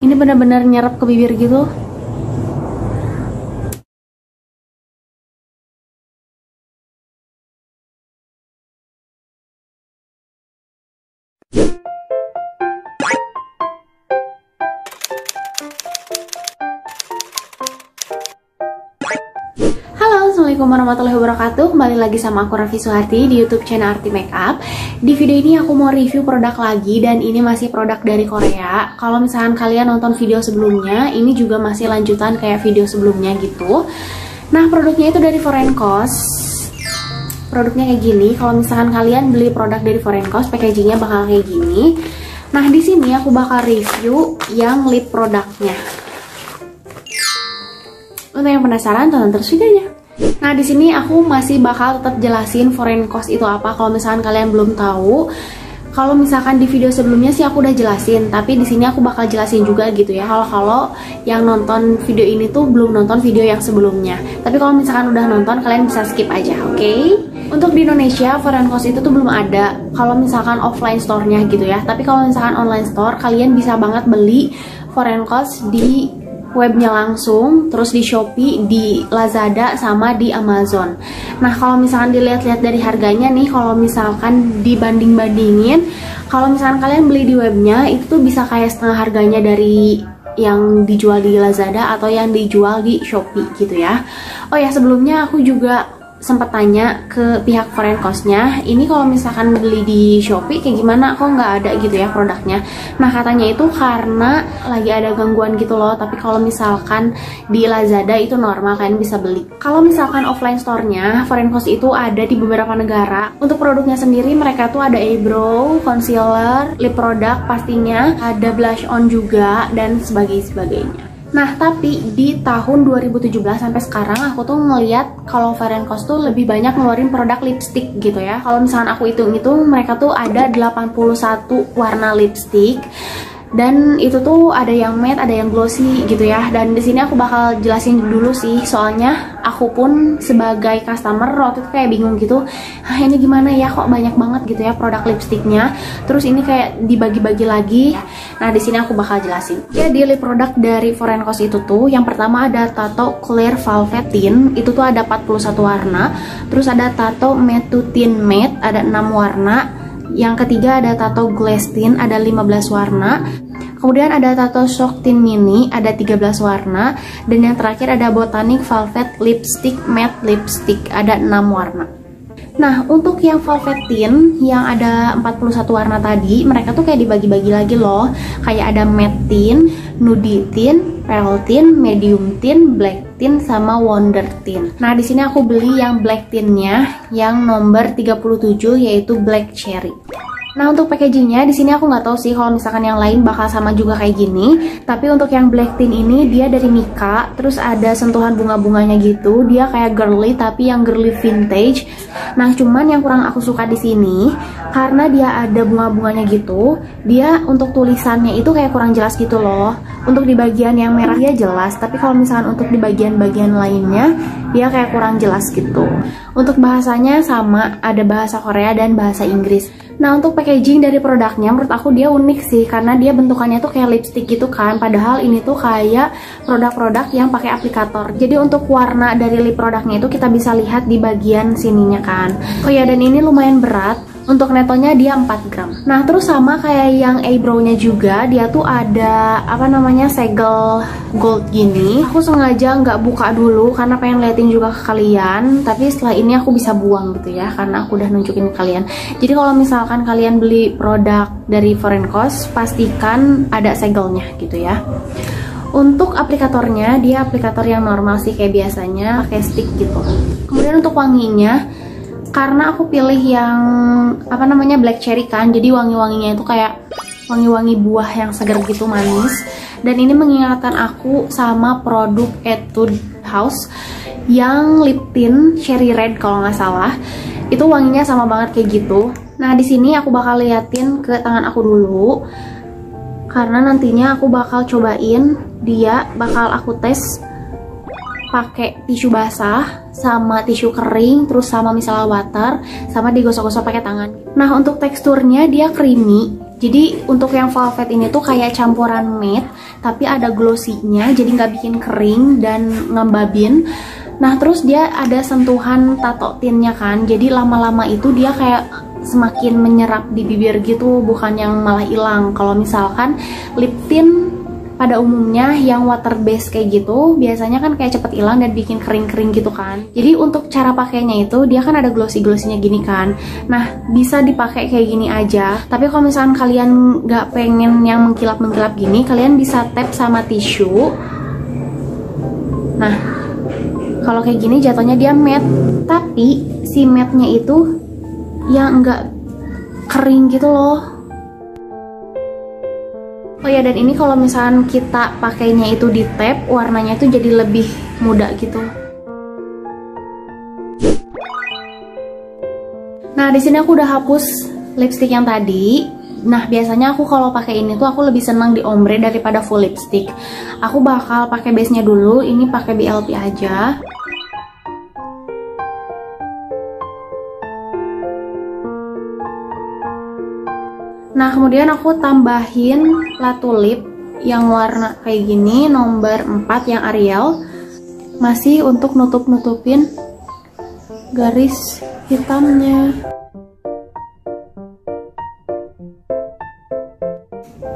Ini benar-benar nyerap ke bibir gitu. Assalamualaikum warahmatullahi wabarakatuh. Kembali lagi sama aku Raffi Suharti di YouTube channel Arti Makeup. Di video ini aku mau review produk lagi, dan ini masih produk dari Korea. Kalau misalkan kalian nonton video sebelumnya, ini juga masih lanjutan kayak video sebelumnya gitu. Nah, produknya itu dari Foreign Cost. Produknya kayak gini. Kalau misalkan kalian beli produk dari Foreign Cost, packagingnya bakal kayak gini. Nah, di sini aku bakal review yang lip produknya. Untuk yang penasaran, tonton terus videonya. Nah, di sini aku masih bakal tetap jelasin Foreign Cost itu apa. Kalau misalkan kalian belum tahu, kalau misalkan di video sebelumnya sih aku udah jelasin, tapi di sini aku bakal jelasin juga gitu ya. Kalau yang nonton video ini tuh belum nonton video yang sebelumnya. Tapi kalau misalkan udah nonton, kalian bisa skip aja, oke? Untuk di Indonesia, Foreign Cost itu tuh belum ada. Kalau misalkan offline store-nya gitu ya. Tapi kalau misalkan online store, kalian bisa banget beli Foreign Cost di webnya langsung, terus di Shopee, di Lazada, sama di Amazon. Nah, kalau misalkan dilihat-lihat dari harganya nih, kalau misalkan dibanding-bandingin, kalau misalkan kalian beli di webnya, itu tuh bisa kayak setengah harganya dari yang dijual di Lazada atau yang dijual di Shopee gitu ya. Oh ya, sebelumnya aku juga sempat tanya ke pihak Foreign Cost-nya, ini kalau misalkan beli di Shopee kayak gimana, kok nggak ada gitu ya produknya. Nah, katanya itu karena lagi ada gangguan gitu loh, tapi kalau misalkan di Lazada itu normal, kalian bisa beli. Kalau misalkan offline store-nya, Foreign Cost itu ada di beberapa negara. Untuk produknya sendiri, mereka tuh ada eyebrow, concealer, lip product pastinya, ada blush on juga, dan sebagainya. Nah, tapi di tahun 2017 sampai sekarang aku tuh ngeliat kalau Foreign Cost tuh lebih banyak ngeluarin produk lipstick gitu ya. Kalau misalkan aku hitung-hitung, mereka tuh ada 81 warna lipstick. Dan itu tuh ada yang matte, ada yang glossy gitu ya. Dan di sini aku bakal jelasin dulu sih, soalnya aku pun sebagai customer waktu itu kayak bingung gitu. Ini gimana ya, kok banyak banget gitu ya produk lipsticknya. Terus ini kayak dibagi-bagi lagi. Nah, di sini aku bakal jelasin. Jadi lip produk dari Foreign Cost itu tuh, yang pertama ada Tato Clear Velvet Tint, itu tuh ada 41 warna. Terus ada Tato Matte to Tint Matte, ada 6 warna. Yang ketiga ada Tato Glass Tint, ada 15 warna. Kemudian ada Tato Shock Tint Mini, ada 13 warna. Dan yang terakhir ada Botanic Velvet Lipstick Matte Lipstick, ada 6 warna. Nah, untuk yang Velvet Tint yang ada 41 warna tadi, mereka tuh kayak dibagi-bagi lagi loh. Kayak ada Matte Tint, Nude Tint, Pearl Tint, Medium Tint, Black Tint, sama Wonder Tint. Nah, di sini aku beli yang Black Tint-nya yang nomor 37, yaitu Black Cherry. Nah, untuk packagingnya di sini aku nggak tahu sih kalau misalkan yang lain bakal sama juga kayak gini. Tapi untuk yang Black Tint ini dia dari Mika, terus ada sentuhan bunga-bunganya gitu. Dia kayak girly tapi yang girly vintage. Nah, cuman yang kurang aku suka di sini karena dia ada bunga-bunganya gitu. Dia untuk tulisannya itu kayak kurang jelas gitu loh. Untuk di bagian yang merah dia jelas, tapi kalau misalkan untuk di bagian-bagian lainnya dia kayak kurang jelas gitu. Untuk bahasanya sama, ada bahasa Korea dan bahasa Inggris. Nah, untuk packaging dari produknya menurut aku dia unik sih, karena dia bentukannya tuh kayak lipstick gitu kan, padahal ini tuh kayak produk-produk yang pakai aplikator. Jadi untuk warna dari lip produknya itu kita bisa lihat di bagian sininya kan. Oh ya, dan ini lumayan berat. Untuk netonya dia 4 gram. Nah, terus sama kayak yang eyebrow-nya juga, dia tuh ada apa namanya, segel gold gini. Aku sengaja nggak buka dulu karena pengen liatin juga ke kalian. Tapi setelah ini aku bisa buang gitu ya, karena aku udah nunjukin ke kalian. Jadi kalau misalkan kalian beli produk dari Foreign Cost, pastikan ada segelnya gitu ya. Untuk aplikatornya, dia aplikator yang normal sih kayak biasanya, pakai stick gitu. Kemudian untuk wanginya, karena aku pilih yang apa namanya, Black Cherry kan, jadi wangi-wanginya itu kayak wangi-wangi buah yang segar gitu, manis. Dan ini mengingatkan aku sama produk Etude House yang lip tint Cherry Red kalau nggak salah. Itu wanginya sama banget kayak gitu. Nah, di sini aku bakal liatin ke tangan aku dulu, karena nantinya aku bakal cobain, dia bakal aku tes pakai tisu basah sama tisu kering, terus sama micellar water, sama digosok-gosok pakai tangan. Nah, untuk teksturnya dia creamy, Jadi untuk yang velvet ini tuh kayak campuran matte, tapi ada glossy-nya, jadi nggak bikin kering dan ngembabin. Nah terus dia ada sentuhan tato tintnya kan, jadi lama-lama itu dia kayak semakin menyerap di bibir gitu, bukan yang malah hilang. Kalau misalkan lip tint pada umumnya yang water base kayak gitu biasanya kan kayak cepet hilang dan bikin kering-kering gitu kan. Jadi untuk cara pakainya itu dia kan ada glossy-glossy-nya gini kan. Nah bisa dipakai kayak gini aja. Tapi kalau misalkan kalian nggak pengen yang mengkilap-mengkilap gini, kalian bisa tap sama tisu. Nah kalau kayak gini jatuhnya dia matte, tapi si matte-nya itu yang nggak kering gitu loh. Oh ya, dan ini kalau misalkan kita pakainya itu di tap, warnanya itu jadi lebih muda gitu. Nah, di sini aku udah hapus lipstick yang tadi. Nah, biasanya aku kalau pakai ini tuh aku lebih senang di ombre daripada full lipstick. Aku bakal pakai base-nya dulu. Ini pakai BLP aja. Nah, kemudian aku tambahin latu lip yang warna kayak gini, nomor 4 yang Ariel. Masih untuk nutup-nutupin garis hitamnya.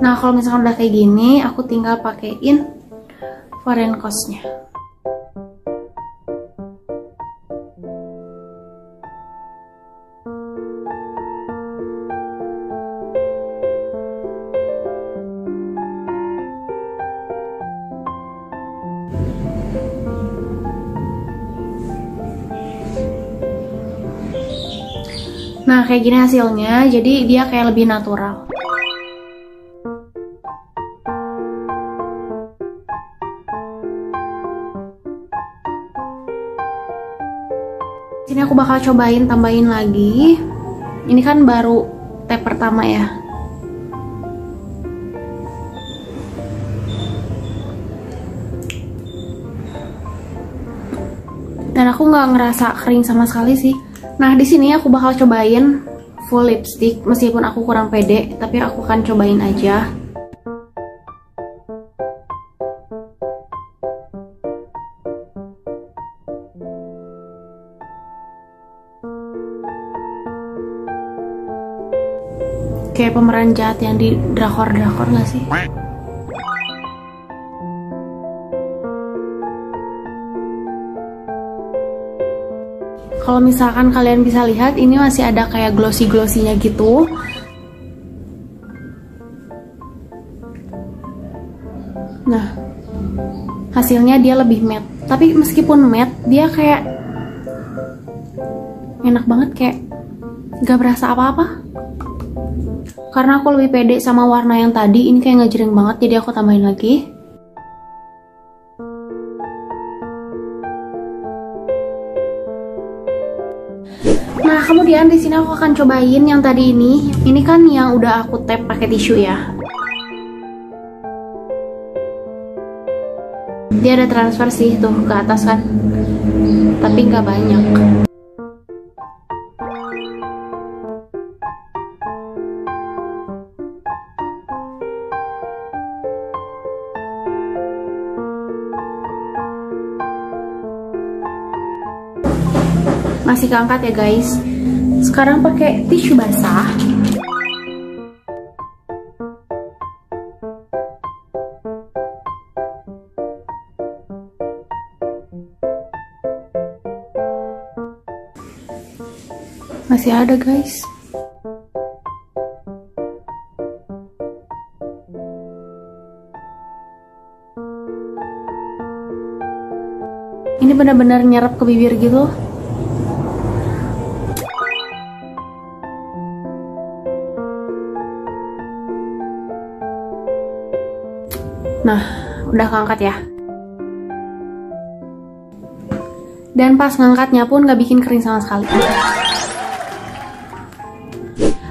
Nah, kalau misalkan udah kayak gini, aku tinggal pakein Foreign Coast-nya. Nah, kayak gini hasilnya, jadi dia kayak lebih natural. Sini aku bakal cobain tambahin lagi. Ini kan baru tap pertama ya. Dan aku nggak ngerasa kering sama sekali sih. Nah, di sini aku bakal cobain full lipstick, meskipun aku kurang pede, tapi aku akan cobain aja. Kayak pemeran jahat yang di drakor-drakor gak sih? Kalau misalkan kalian bisa lihat, ini masih ada kayak glossy-glossy-nya gitu. Nah, hasilnya dia lebih matte. Tapi meskipun matte, dia kayak enak banget, kayak gak berasa apa-apa. Karena aku lebih pede sama warna yang tadi, ini kayak ngejreng banget, jadi aku tambahin lagi. Nah, kemudian di sini aku akan cobain yang tadi ini. Ini kan yang udah aku tap pakai tisu ya. Dia ada transfer sih tuh ke atas kan, tapi nggak banyak. Masih keangkat ya guys. Sekarang pakai tisu basah. Masih ada guys. Ini benar-benar nyerap ke bibir gitu. Nah, udah keangkat ya. Dan pas ngangkatnya pun gak bikin kering sama sekali.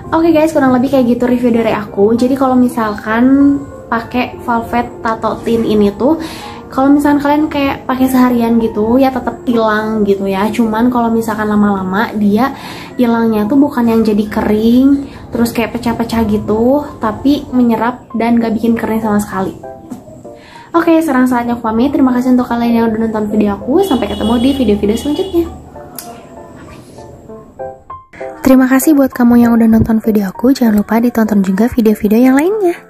Oke guys, kurang lebih kayak gitu review dari aku. Jadi kalau misalkan pakai velvet tato tint ini tuh, kalau misalkan kalian kayak pakai seharian gitu ya tetap hilang gitu ya. Cuman kalau misalkan lama-lama dia hilangnya tuh bukan yang jadi kering terus kayak pecah-pecah gitu, tapi menyerap dan gak bikin kering sama sekali. Oke, sekarang saatnya aku pamit. Terima kasih untuk kalian yang udah nonton video aku. Sampai ketemu di video-video selanjutnya. Terima kasih buat kamu yang udah nonton video aku. Jangan lupa ditonton juga video-video yang lainnya.